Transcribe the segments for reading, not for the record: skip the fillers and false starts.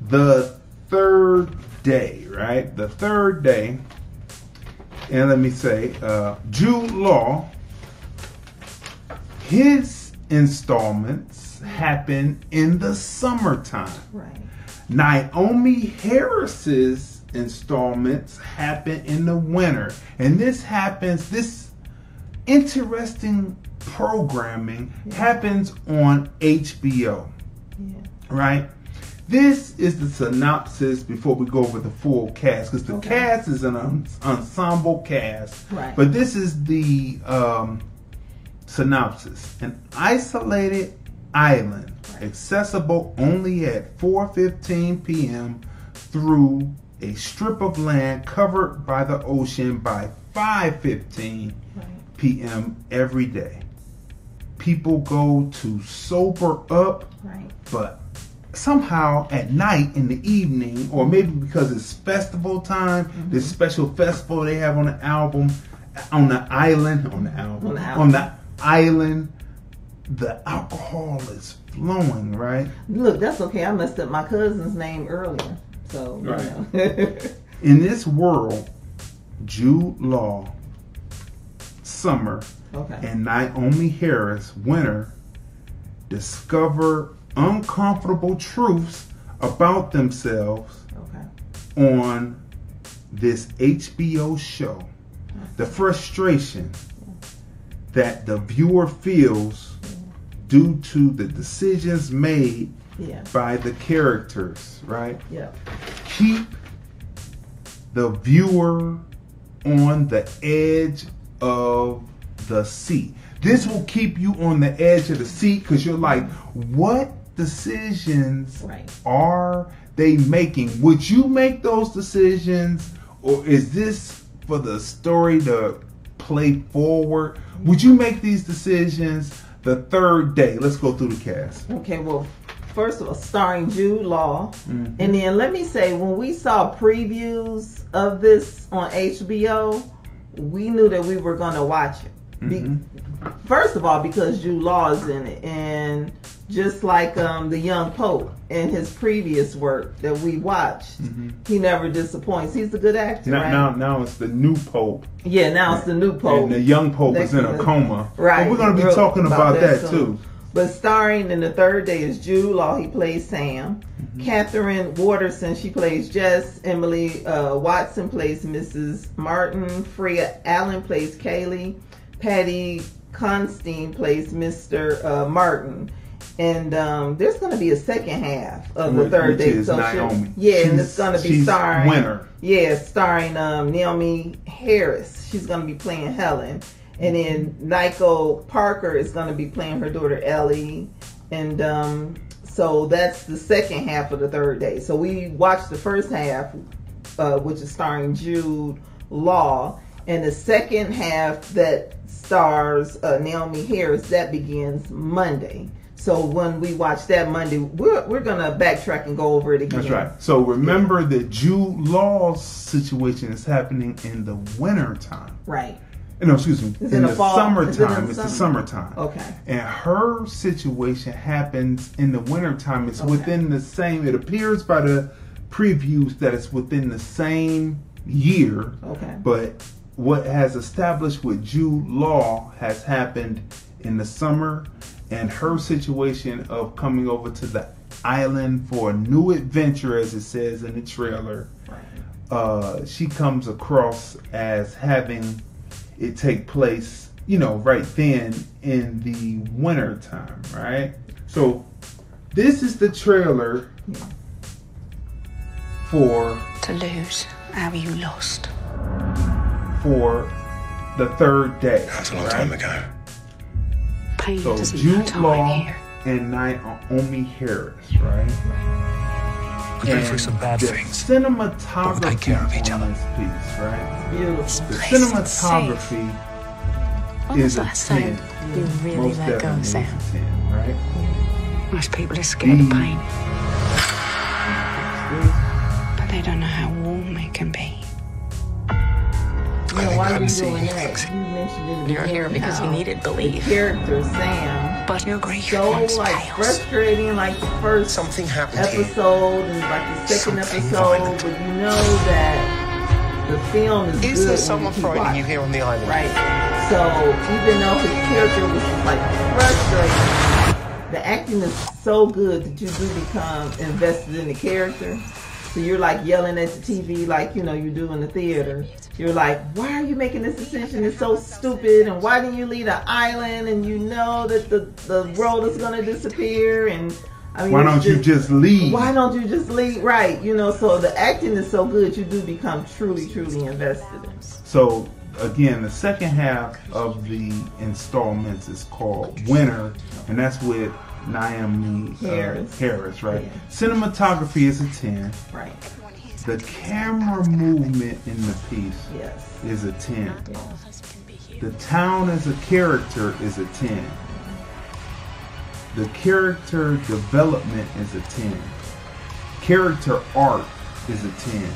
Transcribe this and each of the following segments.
the third day, right? The third day. And let me say, Jude Law, his installments happen in the summertime. Right. Naomi Harris's installments happen in the winter. And this interesting programming happens on HBO. Yeah. Right? This is the synopsis before we go over the full cast, because the cast is an ensemble cast. Right. But this is the synopsis. An isolated island, accessible only at 4:15 p.m. through a strip of land covered by the ocean by 5:15 p.m. every day. People go to sober up, but somehow at night in the evening, or maybe because it's festival time, this special festival they have on the island, the alcohol is flowing, right? Look, that's okay. I messed up my cousin's name earlier. So, right. In this world, Jude Law, summer, and Naomi Harris, winter, discover uncomfortable truths about themselves on this HBO show. The frustration that the viewer feels due to the decisions made by the characters, right? Yeah. Keep the viewer on the edge of the seat. This will keep you on the edge of the seat because you're like, what decisions are they making? Would you make those decisions, or is this for the story to play forward? Would you make these decisions the third day? Let's go through the cast. Okay, well, first of all, starring Jude Law. And then let me say, when we saw previews of this on HBO, we knew that we were going to watch it. First of all, because Jude Law is in it, and just like the Young Pope in his previous work that we watched, he never disappoints. He's a good actor. Now it's the new Pope. Yeah, now it's the new Pope. And the Young Pope is in a coma. Right. But we're going to be talking about that too. But starring in the third day is Jude Law. He plays Sam. Catherine Waterson, she plays Jess. Emily Watson plays Mrs. Martin. Freya Allen plays Kaylee. Patty Constein plays Mr. Martin. And there's going to be a second half of the third day. So Naomi. And it's going to be starring winner. Yeah, starring Naomi Harris. She's going to be playing Helen. And then Nico Parker is going to be playing her daughter Ellie. And so that's the second half of the third day. So we watched the first half, which is starring Jude Law. And the second half that stars Naomi Harris, that begins Monday. So when we watch that Monday, we're going to backtrack and go over it again. That's right. So remember that Jude Law's situation is happening in the winter time. Right. No, excuse me. It's in the fall. summertime. It's the summertime. Okay. And her situation happens in the wintertime. It's within the same, it appears by the previews that it's within the same year. Okay. But what has established with Jude Law has happened in the summer, and her situation of coming over to the island for a new adventure, as it says in the trailer, she comes across as having it take place, right then in the winter time, right? So this is the trailer for To lose how you lost. For the third day. That's a long time ago. Pain So doesn't Jude have time Law here. and Naomi Harris, right? We've been through some bad the things. cinematography But we take care of each on other. this piece, right? Beautiful. The Place is cinematography When is was a that time 10. you really Most let go, definitely Sam? is a 10, right? Most people are scared of pain, but they don't know how warm it can be. I think Why are you come see doing me. that? You mentioned in the You're here beginning because you how needed the belief. character Sam, But your great so wants like chaos. frustrating, like the first Something happened here. episode and like the second Something episode, violent. but you know that the film is Is good there when someone you keep frightening you watching, here on the island? right? So even though his character was like frustrating, the acting is so good that you do become invested in the character. So you're like yelling at the TV like, you know, you do in the theater. You're like, why are you making this decision? It's so stupid. And why didn't you leave the island? And you know that the world is going to disappear. And I mean, Why don't you just leave? Why don't you just leave? Right. You know, so the acting is so good. You do become truly, truly invested in. So again, the second half of the installments is called Winter, and that's with Naomi Harris, right? Yeah. Cinematography is a 10. Right. The camera movement in the piece Yes. is a 10. Yeah. The town as a character is a 10. The character development is a 10. Character art is a 10.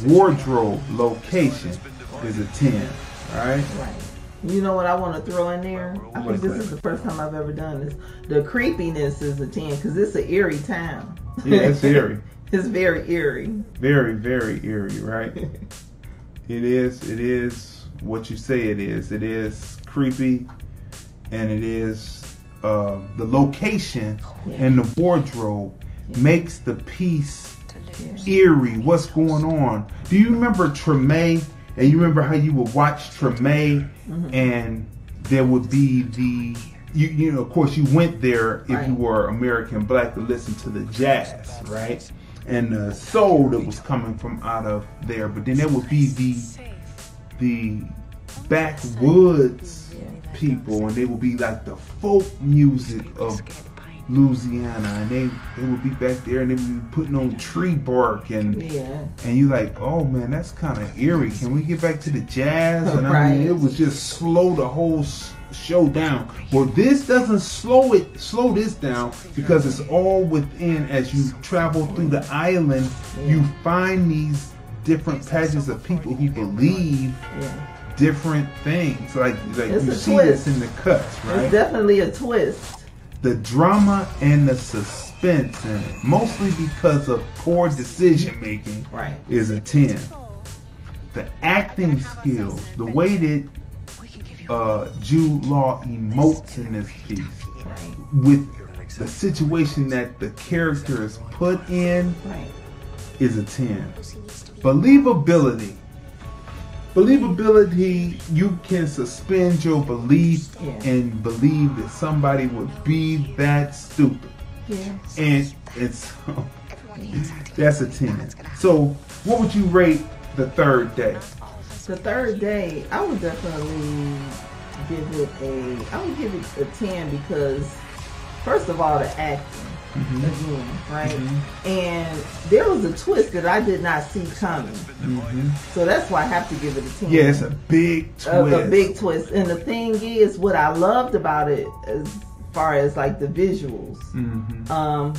Wardrobe location is a 10. Alright? Right. You know what I want to throw in there? I think this is the first time I've ever done this. The creepiness is a 10 because it's an eerie town. Yeah, it's eerie. It's very eerie. Very, very eerie, right? It is what you say it is. It is creepy, and it is the location and the wardrobe makes the piece eerie. What's going on? Do you remember Treme? And you remember how you would watch Treme, and there would be the you know, of course, you went there if you were American black to listen to the jazz, right? And the soul that was coming from out of there. But then there would be the backwoods people, and they would be like the folk music of Louisiana, and they would be back there, and they would be putting on tree bark, and you like, oh man, that's kind of eerie. Can we get back to the jazz? And I mean, it was just slow the whole show down. Well, this doesn't slow this down because it's all within. As you travel through the island, you find these different patches of people who believe different things. Like you see this in the cuts, right? It's definitely a twist. The drama and the suspense in it, mostly because of poor decision making, is a 10. The acting skills, the way that Jude Law emotes in this piece, with the situation that the character is put in, is a 10. Believability, you can suspend your belief and believe that somebody would be that stupid. And it's that's a 10. So what would you rate The Third Day? The Third Day, I would definitely give it a 10 because first of all, the acting again, right? And there was a twist that I did not see coming. So that's why I have to give it a 10. Yeah, it's a big twist. A big twist. And the thing is, what I loved about it as far as like the visuals,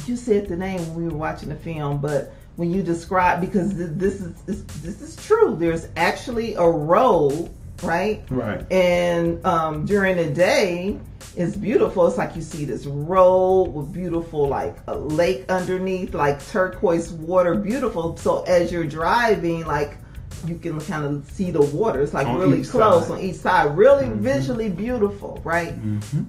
you said the name when we were watching the film, but when you describe, because this is true, there's actually a road, right? And during the day, it's beautiful. It's like you see this road with beautiful, like a lake underneath, like turquoise water, beautiful. So as you're driving, like you can kind of see the water. It's like on really close on each side, really visually beautiful, right?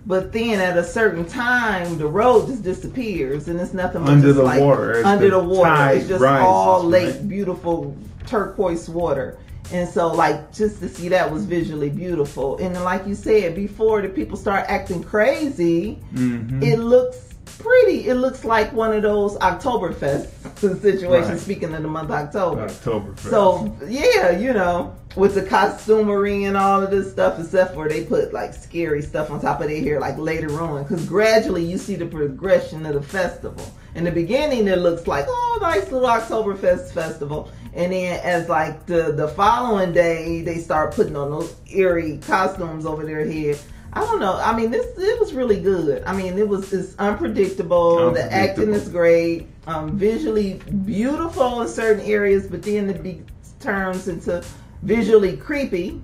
But then at a certain time, the road just disappears, and it's nothing but under just the like water. Under the water, it's just rises, all lake, beautiful turquoise water. And so, like, just to see that was visually beautiful. And then, like you said, before the people start acting crazy, it looks pretty. It looks like one of those Oktoberfest situations, speaking of the month October. Oktoberfest. So, yeah, you know, with the costumery and all of this stuff, except for they put, like, scary stuff on top of their hair, like, later on. Because gradually you see the progression of the festival. In the beginning, it looks like, oh, nice little Oktoberfest festival. And then as like the following day, they start putting on those eerie costumes over their head. I don't know. I mean, it was really good. I mean, it's unpredictable. The acting is great. Visually beautiful in certain areas, but then it turns into visually creepy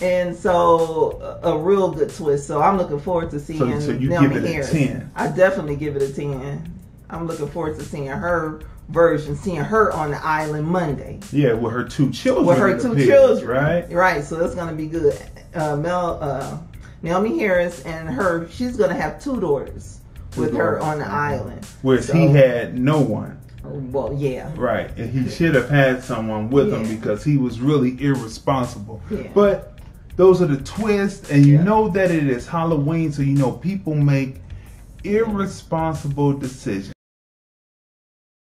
And so a real good twist. So I'm looking forward to seeing So you Naomi give it a Harris. 10. I definitely give it a 10. I'm looking forward to seeing her version, seeing her on the island Monday. Yeah, with her 2 children. With her in the 2 pictures, children. right? Right, so that's going to be good. Naomi Harris and her, she's going to have 2 daughters with her on the island. Whereas So- he had no one. Well, yeah. Right, and he should have had someone with him Yeah. because he was really irresponsible. Yeah. But those are the twists, and you Yeah. know that it is Halloween, so you know people make irresponsible decisions.